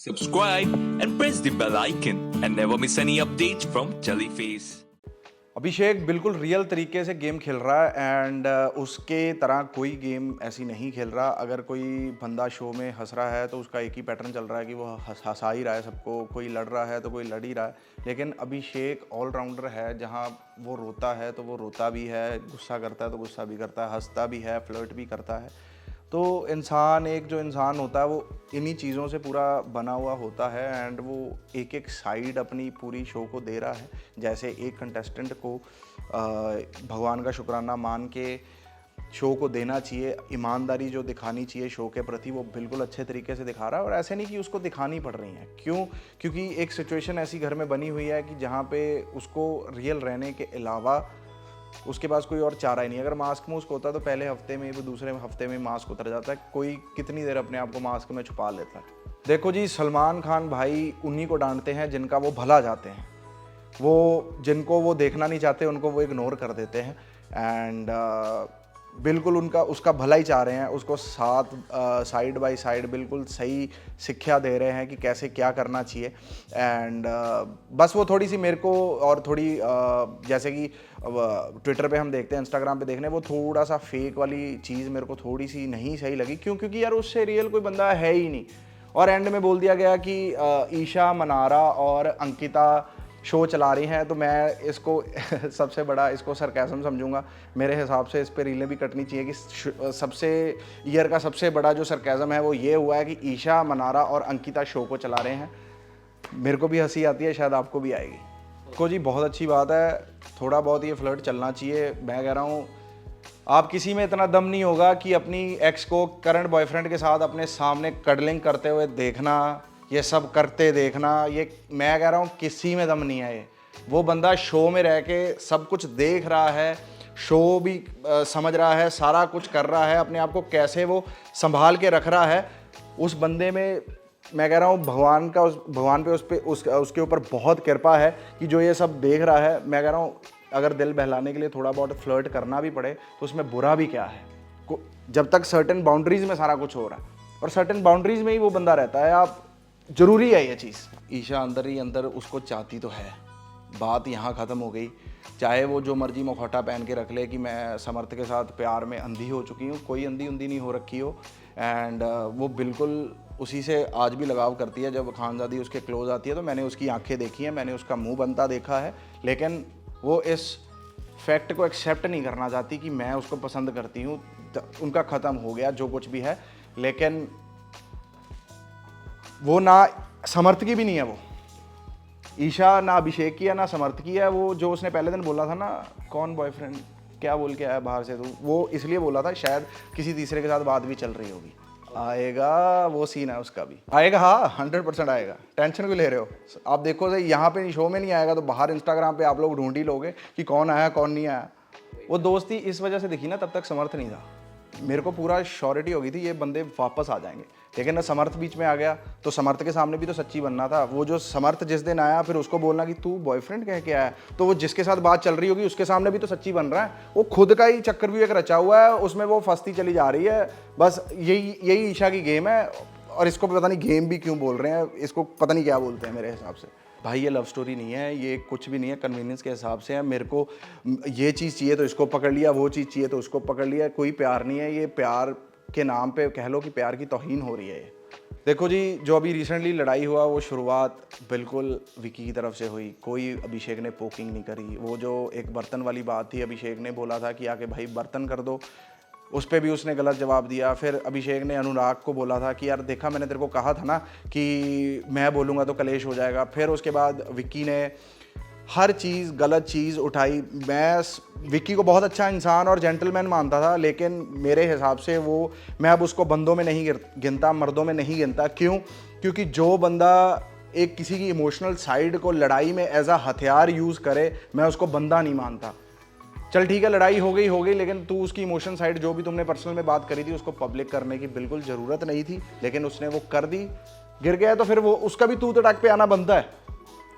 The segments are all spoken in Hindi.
subscribe and press the bell icon and never miss any updates from Jellyface. अभिषेक बिल्कुल रियल तरीके से गेम खेल रहा है एंड उसके तरह कोई गेम ऐसी नहीं खेल रहा। अगर कोई बंदा शो में हंस रहा है तो उसका एक ही पैटर्न चल रहा है कि वो हंसा ही रहा है सबको। कोई लड़ रहा है तो कोई लड़ ही रहा है। लेकिन अभिषेक ऑलराउंडर है, जहाँ वो रोता है तो वो रोता भी है, गुस्सा करता है तो गुस्सा भी करता है, हंसता भी है, फ्लर्ट भी करता है। तो इंसान, एक जो इंसान होता है वो इन्हीं चीज़ों से पूरा बना हुआ होता है एंड वो एक एक साइड अपनी पूरी शो को दे रहा है। जैसे एक कंटेस्टेंट को भगवान का शुक्राना मान के शो को देना चाहिए, ईमानदारी जो दिखानी चाहिए शो के प्रति, वो बिल्कुल अच्छे तरीके से दिखा रहा है। और ऐसे नहीं कि उसको दिखानी पड़ रही है, क्यों? क्योंकि एक सिचुएशन ऐसी घर में बनी हुई है कि जहाँ पे उसको रियल रहने के अलावा उसके पास कोई और चारा ही नहीं। अगर मास्क मुस्क होता तो पहले हफ्ते में, वो दूसरे हफ्ते में मास्क उतर जाता है। कोई कितनी देर अपने आप को मास्क में छुपा लेता है। देखो जी, सलमान खान भाई उन्हीं को डांटते हैं जिनका वो भला चाहते हैं। वो जिनको वो देखना नहीं चाहते उनको वो इग्नोर कर देते हैं एंड बिल्कुल उसका भला ही चाह रहे हैं। उसको साथ साइड बाय साइड बिल्कुल सही शिक्षा दे रहे हैं कि कैसे क्या करना चाहिए। एंड बस वो थोड़ी सी मेरे को और थोड़ी जैसे कि ट्विटर पे हम देखते हैं, इंस्टाग्राम पे देखने, वो थोड़ा सा फेक वाली चीज़ मेरे को थोड़ी सी नहीं सही लगी। क्यों? क्योंकि यार उससे रियल कोई बंदा है ही नहीं। और एंड में बोल दिया गया कि ईशा मनारा और अंकिता शो चला रही हैं, तो मैं इसको सबसे बड़ा इसको सरकाज़म समझूंगा। मेरे हिसाब से इस पे रीलें भी कटनी चाहिए कि सबसे ईयर का सबसे बड़ा जो सरकाज़म है वो ये हुआ है कि ईशा मनारा और अंकिता शो को चला रहे हैं। मेरे को भी हंसी आती है, शायद आपको भी आएगी। को जी बहुत अच्छी बात है, थोड़ा बहुत ये फ्लर्ट चलना चाहिए। मैं कह रहा हूँ आप किसी में इतना दम नहीं होगा कि अपनी एक्स को करंट बॉयफ्रेंड के साथ अपने सामने कडलिंग करते हुए देखना, ये सब करते देखना, ये मैं कह रहा हूँ किसी में दम नहीं है। ये वो बंदा शो में रह के सब कुछ देख रहा है, शो भी समझ रहा है, सारा कुछ कर रहा है, अपने आप को कैसे वो संभाल के रख रहा है। उस बंदे में मैं कह रहा हूँ भगवान पे उसके ऊपर बहुत कृपा है कि जो ये सब देख रहा है। मैं कह रहा हूँ अगर दिल बहलाने के लिए थोड़ा बहुत फ्लर्ट करना भी पड़े तो उसमें बुरा भी क्या है, जब तक सर्टेन बाउंड्रीज में सारा कुछ हो रहा है और सर्टेन बाउंड्रीज में ही वो बंदा रहता है। आप जरूरी है ये चीज़। ईशा अंदर ही अंदर उसको चाहती तो है, बात यहाँ ख़त्म हो गई। चाहे वो जो मर्जी मुखौटा पहन के रख ले कि मैं समर्थ के साथ प्यार में अंधी हो चुकी हूँ, कोई अंधी उंधी नहीं हो रखी हो। एंड वो बिल्कुल उसी से आज भी लगाव करती है। जब खानजादी उसके क्लोज आती है तो मैंने उसकी आंखें देखी हैं, मैंने उसका मुंह बनता देखा है, लेकिन वो इस फैक्ट को एक्सेप्ट नहीं करना चाहती कि मैं उसको पसंद करती हूँ। उनका ख़त्म हो गया जो कुछ भी है, लेकिन वो ना समर्थ की भी नहीं है। वो ईशा ना अभिषेक की है ना समर्थ की है। वो जो उसने पहले दिन बोला था ना, कौन बॉयफ्रेंड क्या बोल के आया बाहर से, तो वो इसलिए बोला था शायद किसी तीसरे के साथ बात भी चल रही होगी। आएगा वो सीन है उसका भी, आएगा। हाँ 100% आएगा, टेंशन क्यों ले रहे हो? आप देखो सही, यहाँ पे शो में नहीं आएगा तो बाहर इंस्टाग्राम पे आप लोग ढूंढ ही लोगे कि कौन आया कौन नहीं आया। वो दोस्ती इस वजह से दिखी ना, तब तक समर्थ नहीं था। मेरे को पूरा श्योरिटी हो गई थी ये बंदे वापस आ जाएंगे, लेकिन ना समर्थ बीच में आ गया तो समर्थ के सामने भी तो सच्ची बनना था। वो जो समर्थ जिस दिन आया फिर उसको बोलना कि तू बॉयफ्रेंड कह के आया, तो वो जिसके साथ बात चल रही होगी उसके सामने भी तो सच्ची बन रहा है। वो खुद का ही चक्कर भी एक रचा हुआ है, उसमें वो फंसती चली जा रही है। बस यही ईशा की गेम है। और इसको पता नहीं गेम भी क्यों बोल रहे हैं, इसको पता नहीं क्या बोलते हैं मेरे हिसाब से। भाई ये लव स्टोरी नहीं है, ये कुछ भी नहीं है, कन्वीनियंस के हिसाब से है। मेरे को ये चीज़ चाहिए तो इसको पकड़ लिया, वो चीज़ चाहिए तो उसको पकड़ लिया। कोई प्यार नहीं है, ये प्यार के नाम पे कह लो कि प्यार की तौहीन हो रही है ये। देखो जी, जो अभी रिसेंटली लड़ाई हुआ वो शुरुआत बिल्कुल विकी की तरफ से हुई, कोई अभिषेक ने पोकिंग नहीं करी। वो जो एक बर्तन वाली बात थी, अभिषेक ने बोला था कि आके भाई बर्तन कर दो, उस पर भी उसने गलत जवाब दिया। फिर अभिषेक ने अनुराग को बोला था कि यार देखा मैंने तेरे को कहा था ना कि मैं बोलूँगा तो कलेश हो जाएगा। फिर उसके बाद विक्की ने हर चीज़ गलत चीज़ उठाई। मैं विक्की को बहुत अच्छा इंसान और जेंटलमैन मानता था, लेकिन मेरे हिसाब से वो, मैं अब उसको बंदों में नहीं गिनता, मर्दों में नहीं गिनता। क्यों? क्योंकि जो बंदा एक किसी की इमोशनल साइड को लड़ाई में एज अ हथियार यूज़ करे, मैं उसको बंदा नहीं मानता। चल ठीक है, लड़ाई हो गई, लेकिन तू उसकी इमोशन साइड जो भी तुमने पर्सनल में बात करी थी उसको पब्लिक करने की बिल्कुल ज़रूरत नहीं थी, लेकिन उसने वो कर दी। गिर गया तो फिर वो उसका भी तू तड़ाक पे आना बनता है,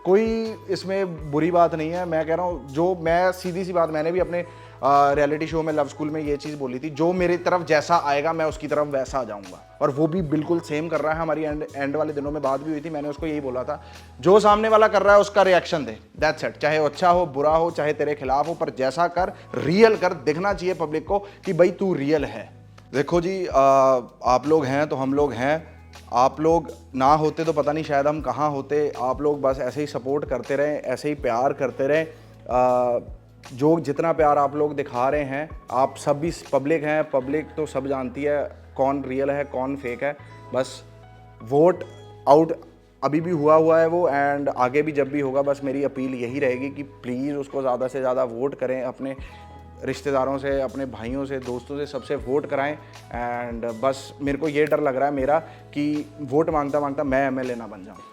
कोई इसमें बुरी बात नहीं है। मैं कह रहा हूँ, जो मैं सीधी सी बात, मैंने भी अपने रियलिटी शो में लव स्कूल में ये चीज़ बोली थी, जो मेरी तरफ जैसा आएगा मैं उसकी तरफ वैसा आ जाऊँगा, और वो भी बिल्कुल सेम कर रहा है। हमारी एंड वाले दिनों में बात भी हुई थी, मैंने उसको यही बोला था, जो सामने वाला कर रहा है उसका रिएक्शन दे, दैट्स इट, चाहे अच्छा हो बुरा हो चाहे तेरे खिलाफ हो, पर जैसा कर रियल कर, दिखना चाहिए पब्लिक को कि भाई तू रियल है। देखो जी, आप लोग हैं तो हम लोग हैं, आप लोग ना होते तो पता नहीं शायद हम कहाँ होते। आप लोग बस ऐसे ही सपोर्ट करते रहें, ऐसे ही प्यार करते रहें। जो जितना प्यार आप लोग दिखा रहे हैं, आप सब भी पब्लिक हैं, पब्लिक तो सब जानती है कौन रियल है कौन फेक है। बस वोट आउट अभी भी हुआ है वो, एंड आगे भी जब भी होगा, बस मेरी अपील यही रहेगी कि प्लीज़ उसको ज़्यादा से ज़्यादा वोट करें, अपने रिश्तेदारों से, अपने भाइयों से, दोस्तों से, सबसे वोट कराएं। एंड बस मेरे को ये डर लग रहा है मेरा कि वोट मांगता मांगता मैं एमएलए ना बन जाऊं।